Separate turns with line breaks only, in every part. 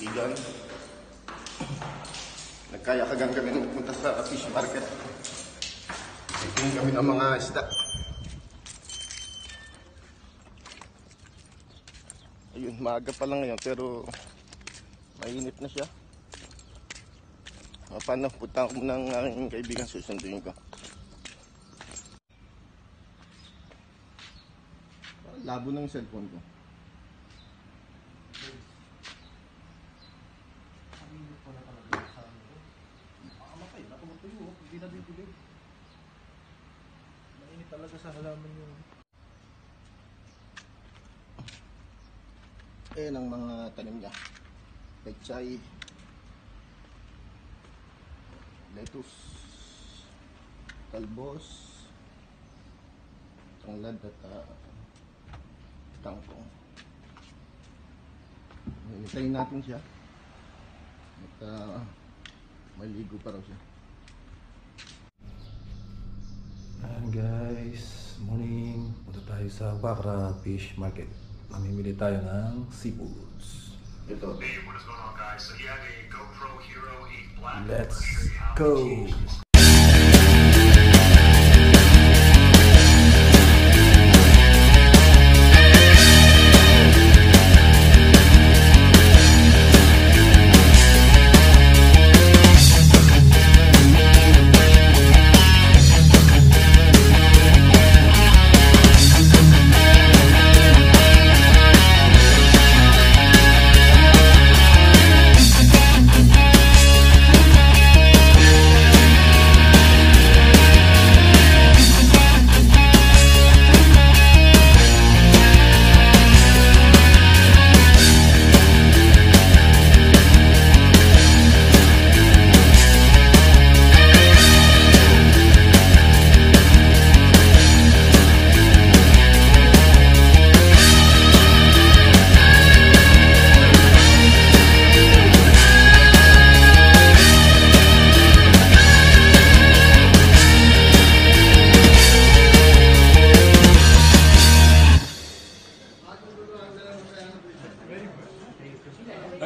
kaibigan. Nagkaya-kagang kami nung pumunta sa fish market. Tingin kami ng mga isda. Ayun, maaga pa lang ngayon pero mainit na siya. Paano? Punta ko muna ng aking kaibigan, susunduin ko. Labo ng cellphone ko.
Hindi na didilig. Mainit talaga sa halaman yung...
Ayan ang mga tanim niya. Pechay, lettuce, talbos, tanglad at kangkong. Hintayin natin siya. At maligo pa raw siya.
Ayan guys, morning. Punta tayo sa Bakra Fish Market. Mamimili tayo ng seafoods.
Ito.
Hey, what is going on, guys? So you have a GoPro Hero 8 Black.
Let's
I'm gonna show you how
go!
to use.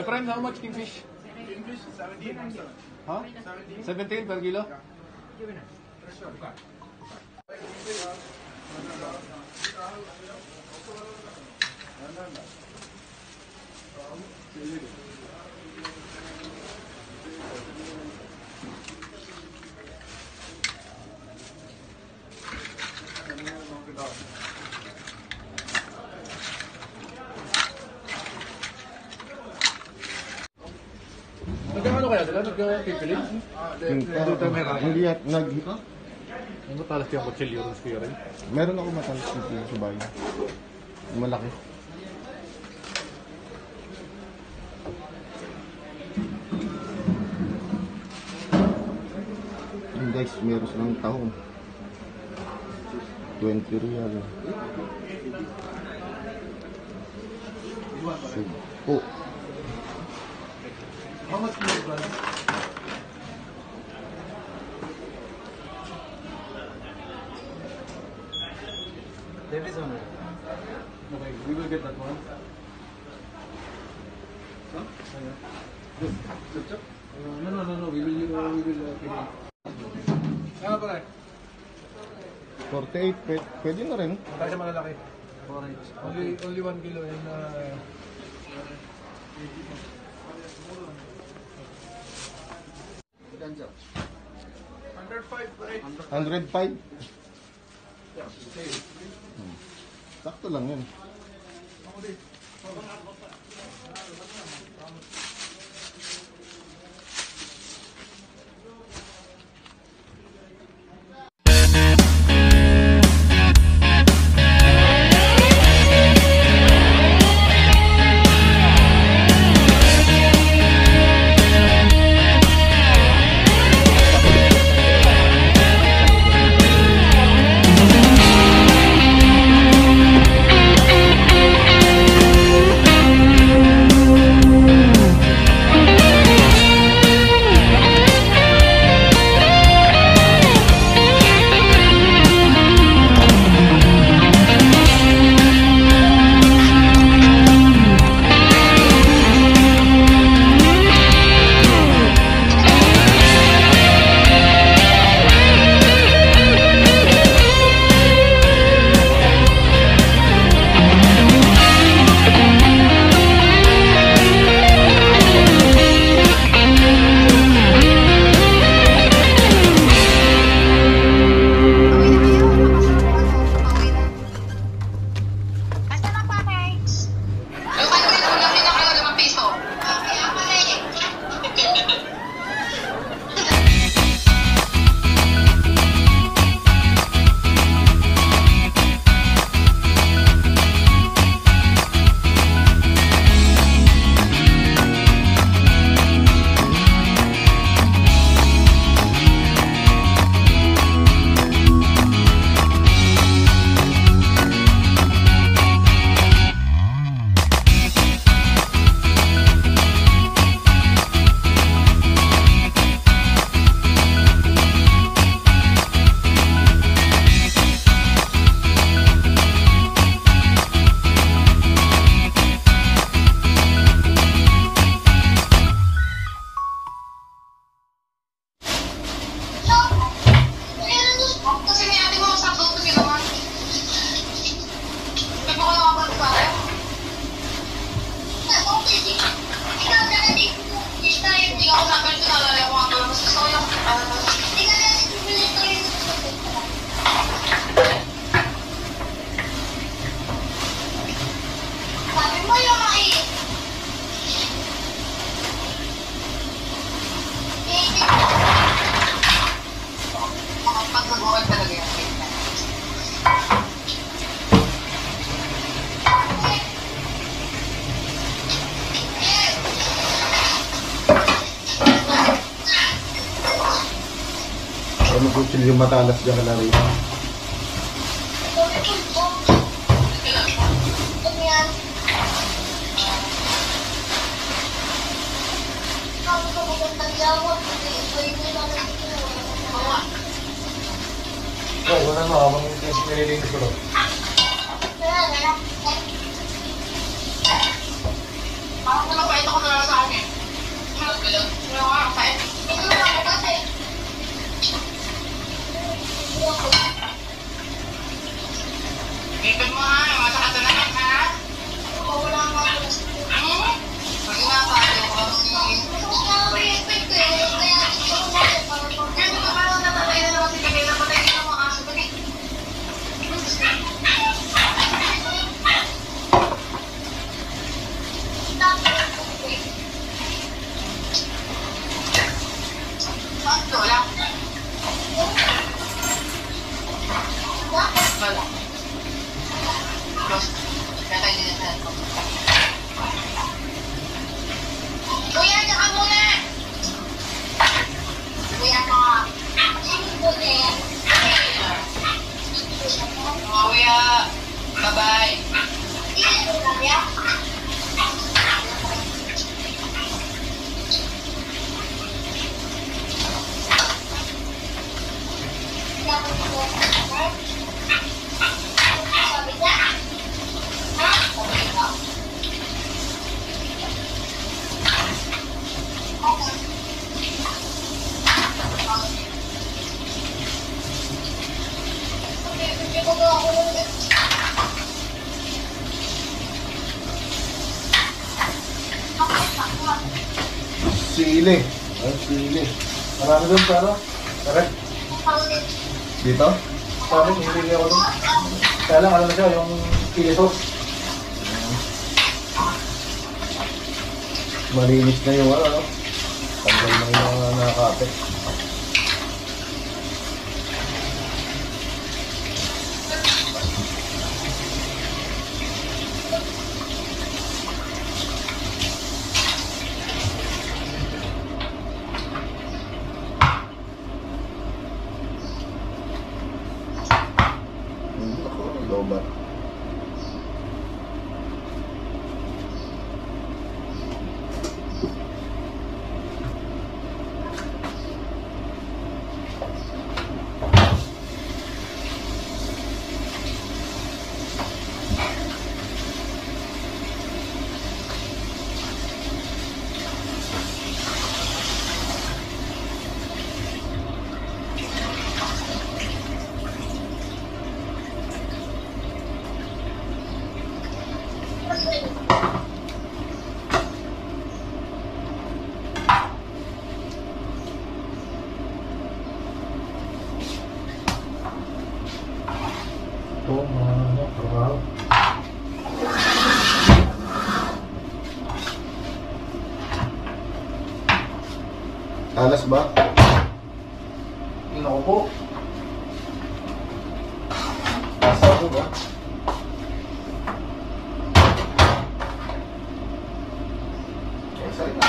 My friend, how much kingfish?
English 17.
Huh? 17 per kilo? Nagkano kaya sila? Nagpipili?
Hindi at
Ang matalas yung kutsilyo rin siya rin.
meron ako matalas dito sa bahay. Malaki. Yung guys, meron silang tahong. 20 real. Oh.
How much more brand? There is one. Okay, we will get that one. Huh? This. No. We will finish. Ah, pare.
48, pwede na rin.
Tayo sa malalaki. Only 1 kilo and under 5 pare.
105? Sakto lang yun. magkutsilyo matalas dyan ka na rin.
Oo, wala na. Habang nililinis ko lang.
Ipin mo ha, masakit na naman ha? Wala nga. Pag inapalo ko kasi... Kaya ito ba lang natatay na naman si Kanina? Patay din ang mga aso. Dali. Wala. Wala. Katay din sa akin. Kuya, saka muna! Kuya ka. Kuya, bye-bye.
Sili. Ay, sili.
Marami doon, pero. Correct.
Dito?
Sabi, hindi ako doon. Kaya lang, alam na siya, yung chili sauce.
Malinis na yung ano. Tanggal na yung mga nakakapit. Ako, lobat.
Ito, mga ano, trabaho.
Alas ba?
Ino ko po.
Asa ko ba? Ay, sorry na.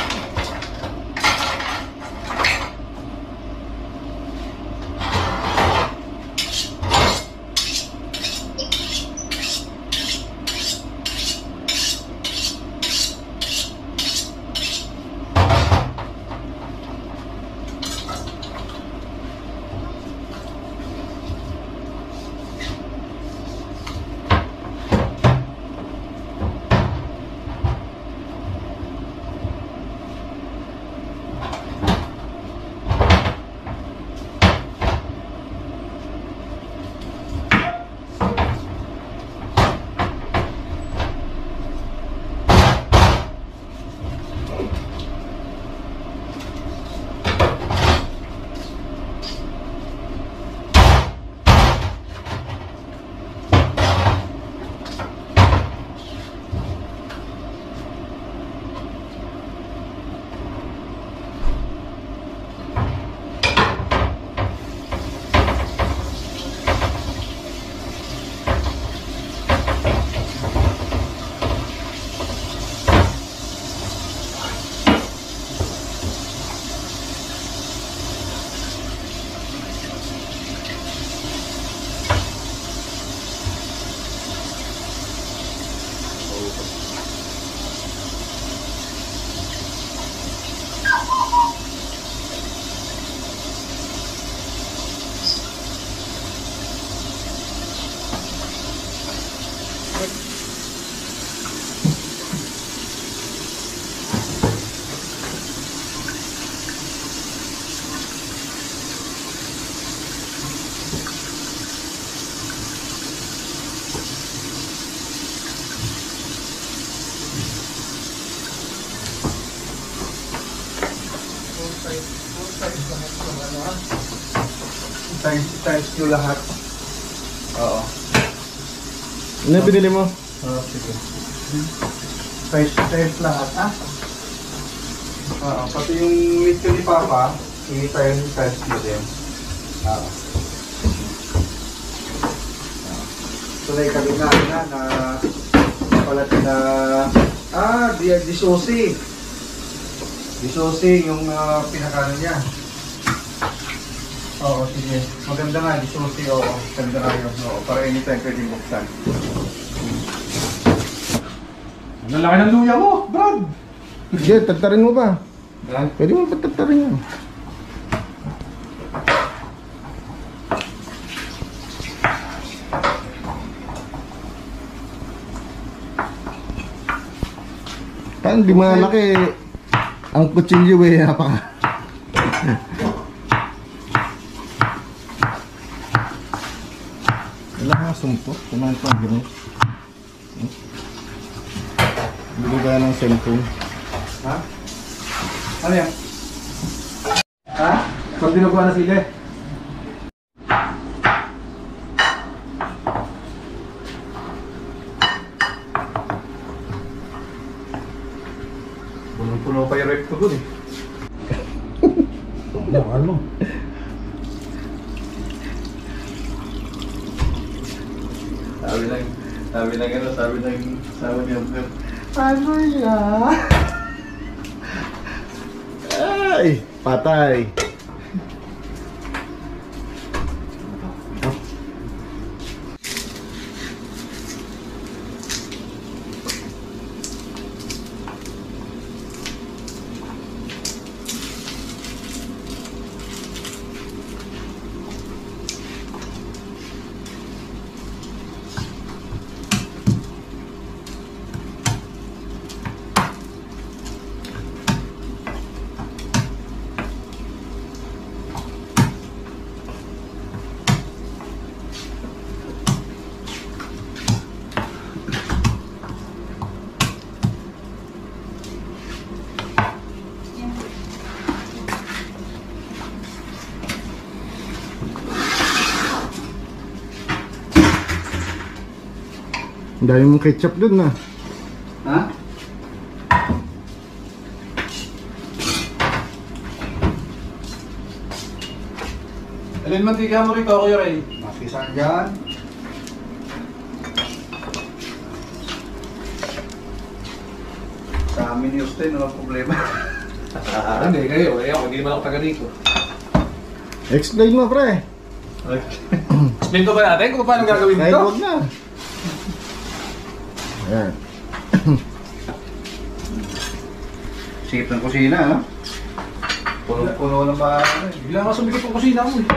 Times nyo lahat. Oo.
Ano binili mo?
Sige. Times lahat, ha? Oo, pati yung meat ko ni Papa, times nyo din. Oo. Tunay kami na palat na di saucy. Di saucy yung pinakalan niya. Oo, sige. Maganda nga, di saucy. Oo, maganda nga yun. Oo, para anytime pwede buksan. Ang laki ng luya mo, Brad!
Sige, tagtarin mo ba?
Brad?
Pwede mo ba tagtarin yan? Paano di malaki ang kutsilyo eh, napaka. Wala nga sumpo, kumain ko ang gano'n. Bili kaya ng cellphone.
Ha? Ano yan? Ha?
Pag dinuguan na sila.
Punong-puno pa yung rep ko dun eh.
Ano?
Sabi niya, ano yan?
Ay, patay. Ang dami mong ketchup dun na.
Ha?
Alin mantika mo rito, Kuya Ray?
Mapisan dyan. Sa amin ni Austin, walang problema.
Hindi, kayo. Hindi naman ako taga dito.
Explain mo, pre.
Explain ko ba natin kung paano gagawin
Kahit
ito?
huwag na. Ayan.
Sikip ng kusina, no? Puno ng ba?
Bigla nga sumikip ang kusina mo eh.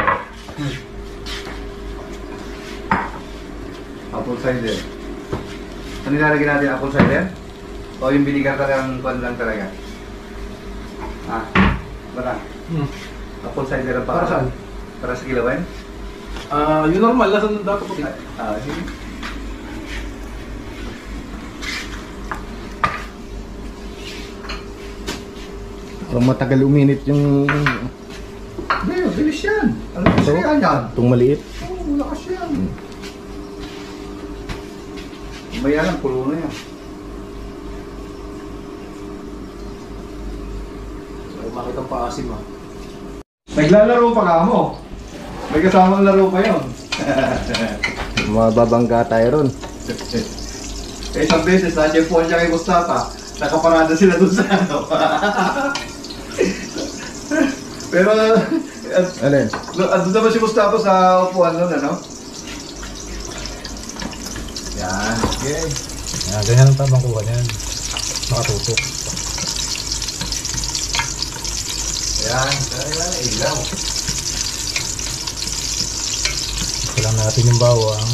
Apple cider. Ano nilalagay natin, apple cider? O yung vinegar talagang kwan lang talaga? Wala. Apple cider ang
Para saan?
Para sa kilawin?
Yung normal, lasan dapat puti.
Sige.
So, matagal uminit yung
Hindi, bilis yan. Ano kasi yan yan?
itong maliit.
Oo, lakas yan. Maya lang, pulo na yan.
Makita ang paasim ah.
Naglalaro pa ka mo. May kasamang laro pa yun.
Mababangga tayo ron.
Isang beses, na-chefuan siya kay Mustafa. Nakaparada sila dun sa ano. Pero,
Alin?
andun naman si Mustafa sa upuan nun, ano? Yan, okay.
Yan, ganyan ang tamang kuha niyan. Nakatutok.
Yan, ilaw.
Kailangan natin yung bawang.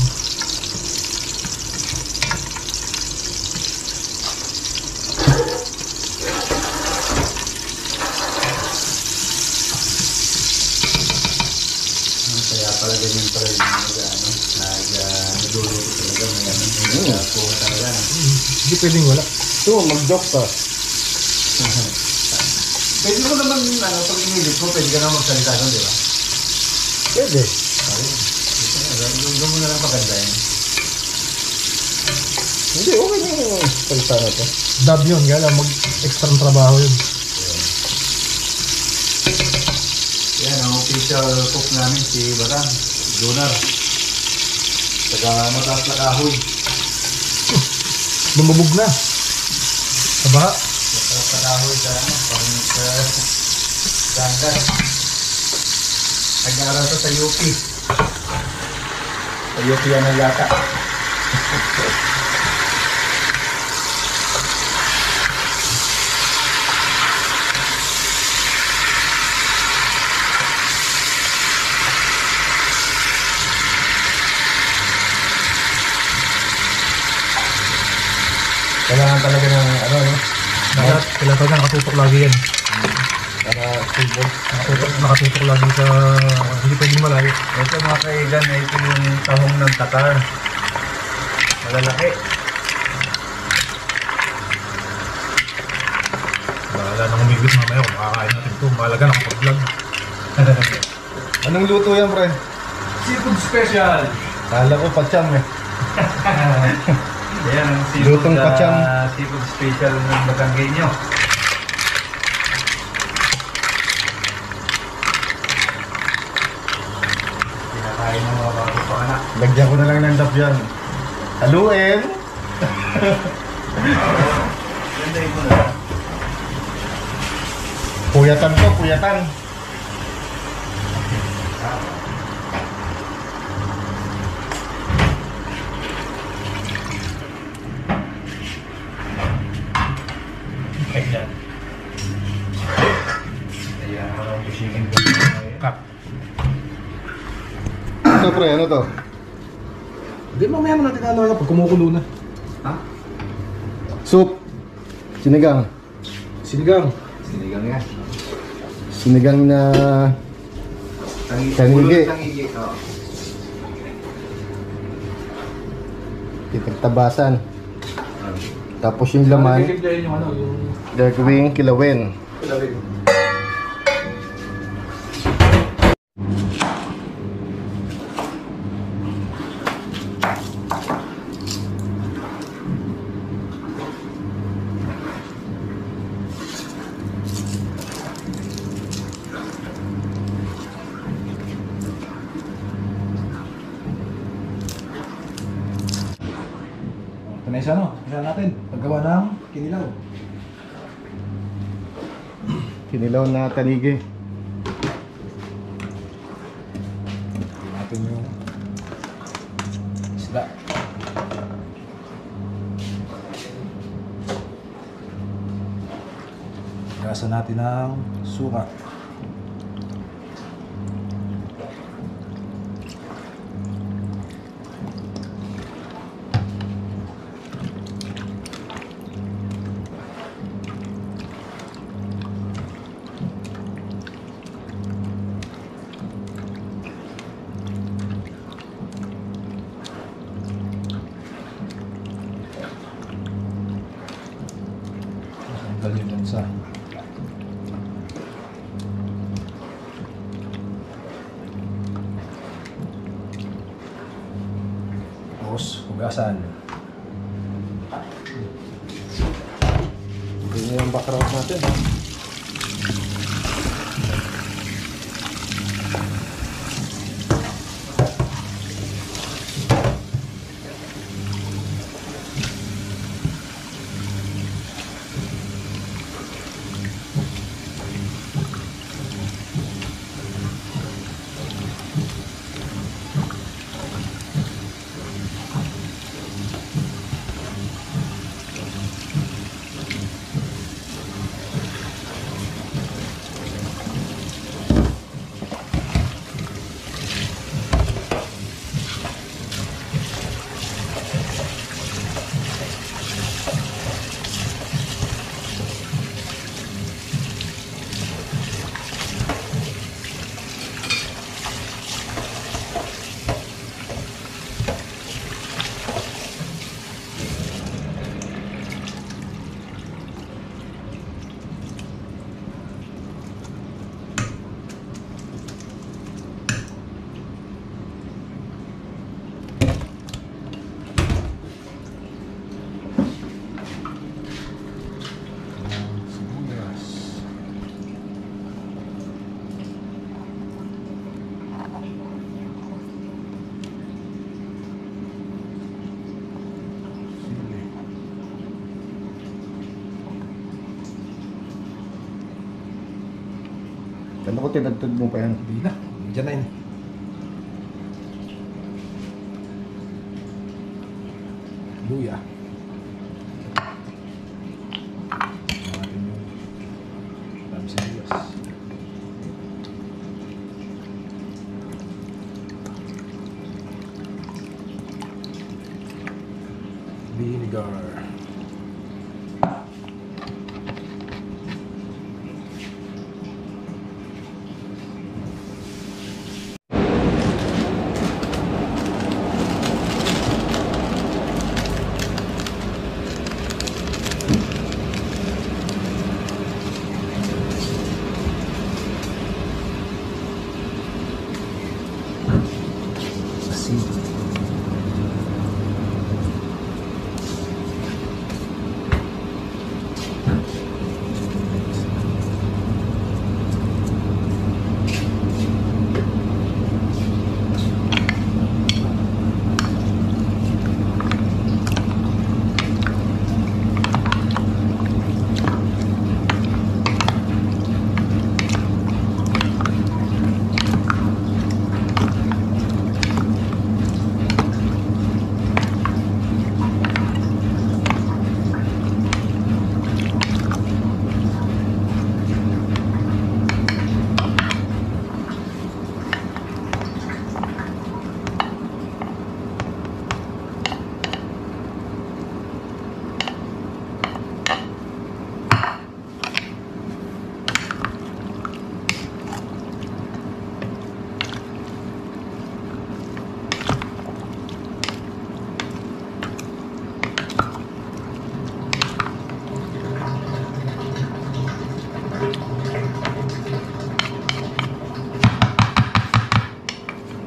Kaya pala ganyan pala yung nagluluto talaga. Nagpuha talaga.
Hindi pwedeng wala.
Ito, mag-joke ka.
Pwede mo naman, pag inilit mo, pwede ka naman magsalita doon, di ba?
Pwede.
Doon mo na lang maganda yun.
Hindi, okay na yung salita na to.
Dab yun, kaya lang mag-extra trabaho yun.
Yan, ang official cook namin, si Batang, Jonar. Taga mataas na kahoy.
Lumabog na. Sa baha.
Mataas na kahoy sa Dangan. Nag-aaral to sa UP. Sa UP yan ang yata. Kailangan talaga ng
Kailangan talaga nakatutok lagi yan.
para football.
Nakatutok lagi sa... Hindi pwedeng malayo.
Ito mga kaigan, ito yung tahong ng takar. Malalaki.
Bahala nang umigit mamaya kung makakain natin ito. Mahalaga nakapag-vlog.
Anong luto yan, pre?
Seafood special.
Kala ko patsam eh.
Ayan ang seafood,
Lutong patsam.
Seafood special ng Batanggenyo. Pinakain ng mga bago pa anak.
Lagyan ko na lang ng dap yan. Haluin.
Ganda yun mo na.
Puyatan to, puyatan.
Ayan.
Ayan, marang busigin ko.
Cut.
Ito, pre, ano to?
Hindi, mamaya mo natin ano pag kumukulo na.
Ha?
Soup. Sinigang.
Sinigang.
Sinigang yan.
Sinigang na... Tangigi.
Ulo ng tangigi. Oo.
Pinagtabasan. Tapos yung laman,
Gagawin yung ano, yung...
gagawing kilawin.
Kilawin. Ito na isa, no? Isa natin. Paggawa ng kinilaw.
Kinilaw na tanigi.
Natin yung isda. Gasan natin ng suka. Tanggal yung lansa. Tapos, hugasan.
Ganyan yung background natin. Kala ko tinagtad mo pa yan.
Hindi na. Diyan na yun. Luya. Natin yung dami sibuyas. Vinegar. Asin.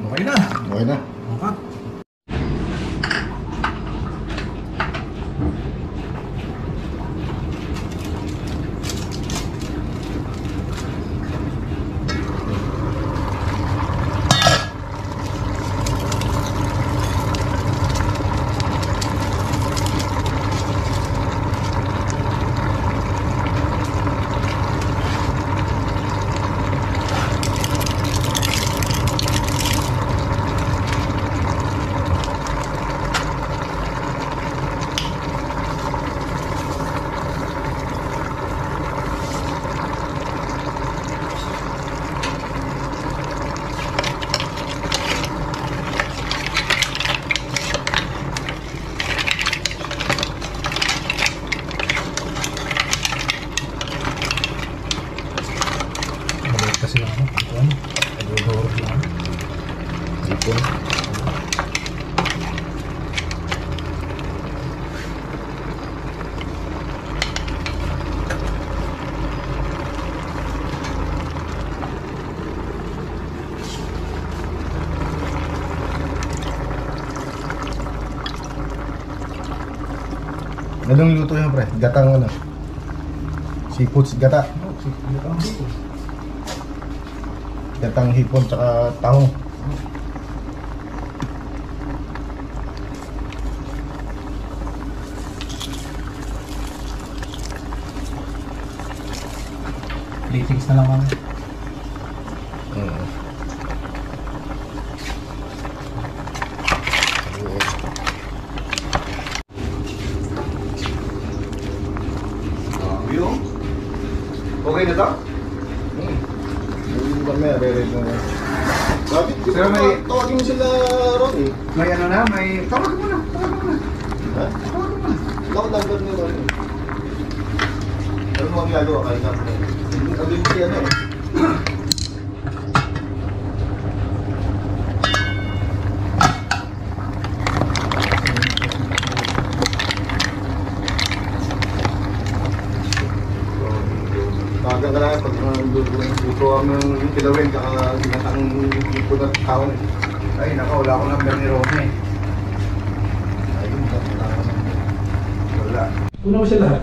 Okay na.
Okay na.
Okay. Mabait kasi lang ako. Ito ano? Nag-odorog lang.
Sipon. Anong luto yan, pre? Gatang ano? Seafoods gata. Gatang hipon tsaka tahong.
Platings na lang kami.
Yung? Okay na to?
Hindi kami, re-read na lang. Bakit? Di
Pero
ba
may-
tawagin mo sila Ron eh?
May ano na, may... Tawag mo na, tawag mo na.
Ha?
Tawag mo na.
Ako number ni Ron eh. Ano mo ang ginagawa kahit na sabi mo siya ano eh. Tawagan ka lang pag luto ang kilawin kaka ginatang ipon at tawon eh.
Ay, naka, wala akong number ni Rona eh.
Ayun,
Wala.
Una ko siya lahat.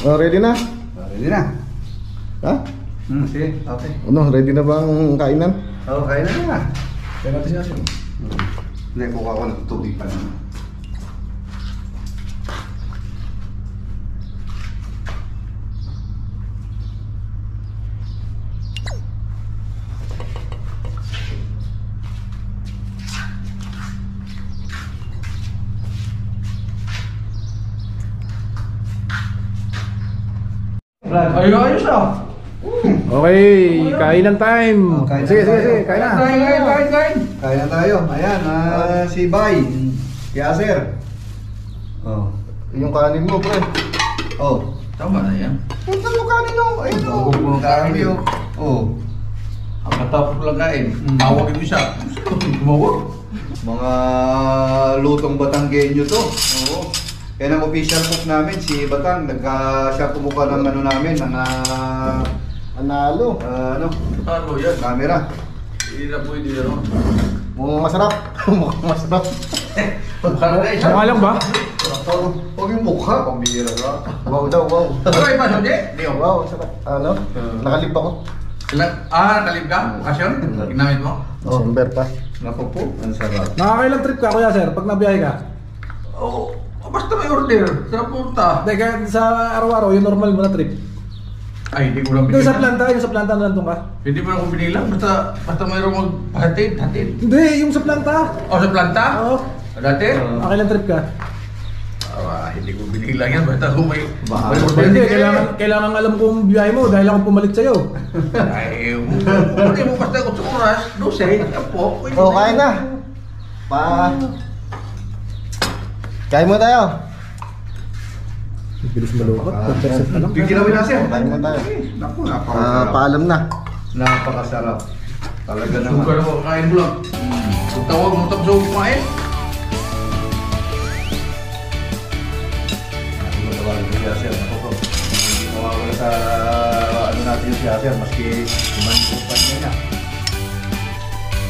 Oh, ready na?
Ready na.
Ha?
Sige, okay.
Ano, ready na ba ang kainan?
Oo, kaya na na.
Kaya natin siya siya.
Hindi, kuha ko ng tubig pa naman. vlog.
Ayos ah. Okay, kainan time.
Oh, kainan
Sige,
tayo.
kain na.
Kaya na tayo. Ayan, si Bay. Si Aser. Oh.
Yung kanin mo, pre.
Oh.
Tama na yan.
Punta mo kanin mo. Ayun o.
Puro kanin yun.
Oh.
Ang katapos lang kain.
Mm.
Tawagin mo siya. Tumawag.
Mga lutong Batanggenyo to. Oo. Yan ang official cook namin, si Batang. Siya pumuka ng ano namin, ng
Analo.
ano,
Ano yan?
camera.
Hindi na pwede yan. no?
Mukhang masarap. Mukhang masarap.
Paradise.
Mukha lang ba?
Huwag yung mukha, pambihira ka.
Wow daw, wow.
Ano yung pasok niya? Di ako.
Wow, sarap. Ano? Nakalip ako.
Nakalib ka? Okasyon? Ginamit mo?
Oh, number pa.
Naku po, ang sarap.
Nakakailang trip ka, Kuya Sir, pag nabiyahe ka?
Oo. Basta may order. Sa punta.
Hindi, kaya sa araw-araw, yung normal mo na trip.
Ay, hindi ko lang
Yung sa
binilang.
planta, yung sa planta na nandun ka.
Hindi mo na ako binilang. Basta mayroong magpahatid. Hatid.
Hindi, yung sa planta.
O sa planta?
Oo.
Dati?
Nakakailang trip ka?
Hindi ko binilang yan. Basta kung may...
Bahala.
may order
Hindi,
din eh.
kailangan alam kong biyahe mo dahil ako pumalit sa'yo.
Ay, hindi mo basta 8 oras, 12, yan po. Pwede
Oh,
na
kain
yun.
na. Pa. Kain mo tayo.
Bilis malukot. Pag-percent ka lang.
Bigyan namin natin.
Kain mo tayo.
Naku, napakasarap.
Paalam na.
Napakasarap. Talaga naman.
Sugar ako, kain mo lang. Kung tawag mo tapos ako kumain.
Tawagan ko si Aser. Naku po. Hindi mawawala sa ano natin yung si Aser. Maski iman niya.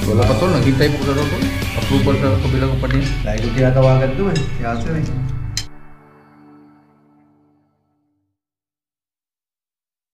Wala pa to, naghintay po na ito. Approval sa kabilang kumpanya.
Dahil ko tinatawagan to eh. Si Aser eh.